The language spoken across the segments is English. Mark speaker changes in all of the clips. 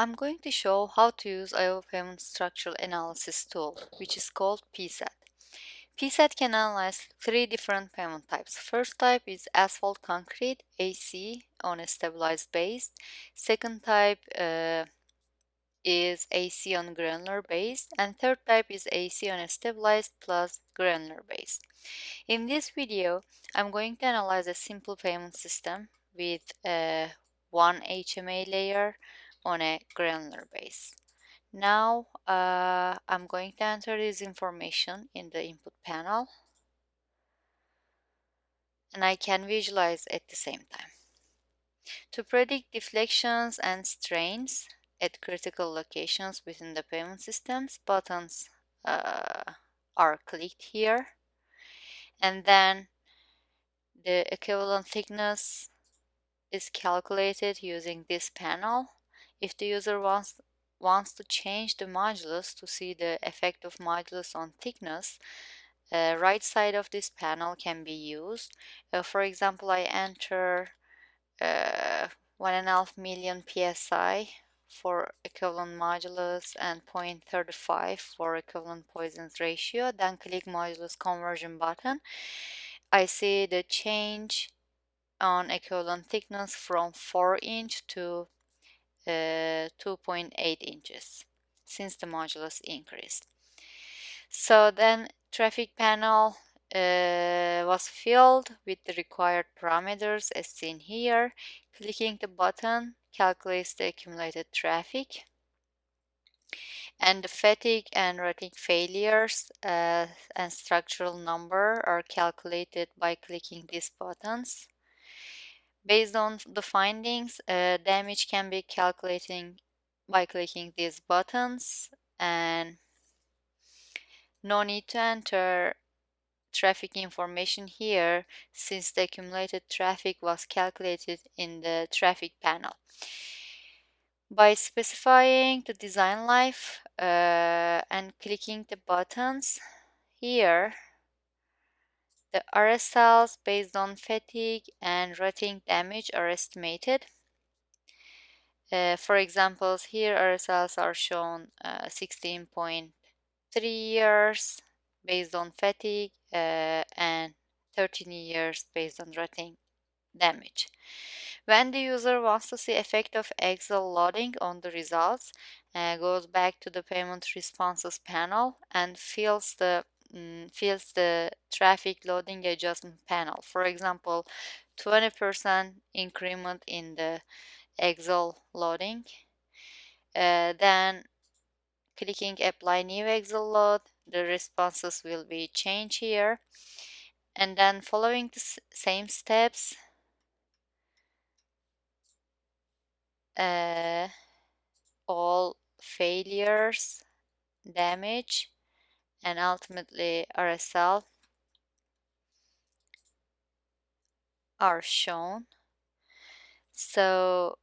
Speaker 1: I'm going to show how to use our Pavement Structural Analysis tool, which is called PSAT. PSAT can analyze three different pavement types. First type is asphalt concrete, AC, on a stabilized base. Second type is AC on granular base. And third type is AC on a stabilized plus granular base. In this video, I'm going to analyze a simple pavement system with one HMA layer on a granular base. Now I'm going to enter this information in the input panel, and I can visualize at the same time. To predict deflections and strains at critical locations within the pavement systems, buttons are clicked here, and then the equivalent thickness is calculated using this panel. If the user wants to change the modulus to see the effect of modulus on thickness, right side of this panel can be used. For example, I enter 1.5 million psi for equivalent modulus and 0.35 for equivalent Poisson's ratio, then click modulus conversion button. I see the change on equivalent thickness from 4 inch to 2.8 inches since the modulus increased. So then traffic panel was filled with the required parameters as seen here. Clicking the button calculates the accumulated traffic, and the fatigue and rotting failures and structural number are calculated by clicking these buttons. Based on the findings, damage can be calculated by clicking these buttons, and no need to enter traffic information here since the accumulated traffic was calculated in the traffic panel. By specifying the design life and clicking the buttons here, the RSLs based on fatigue and rotting damage are estimated. For examples, here RSLs are shown 16.3 years based on fatigue and 13 years based on rotting damage. When the user wants to see effect of Excel loading on the results, goes back to the pavement responses panel and fills the traffic loading adjustment panel. For example, 20% increment in the Excel loading. Then clicking apply new Excel load, the responses will be changed here, and then following the same steps, all failures, damage, and ultimately RSL are shown. So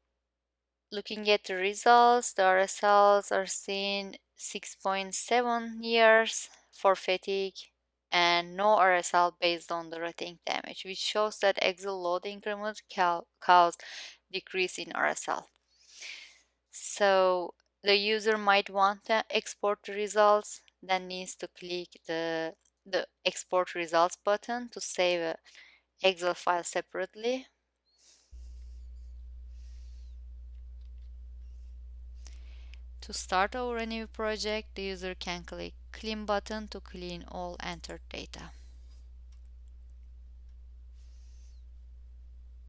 Speaker 1: looking at the results, the RSLs are seen 6.7 years for fatigue and no RSL based on the rotting damage, which shows that Excel load increment caused decrease in RSL. So the user might want to export the results, then needs to click the export results button to save an Excel file separately. To start over a new project, the user can click Clean button to clean all entered data.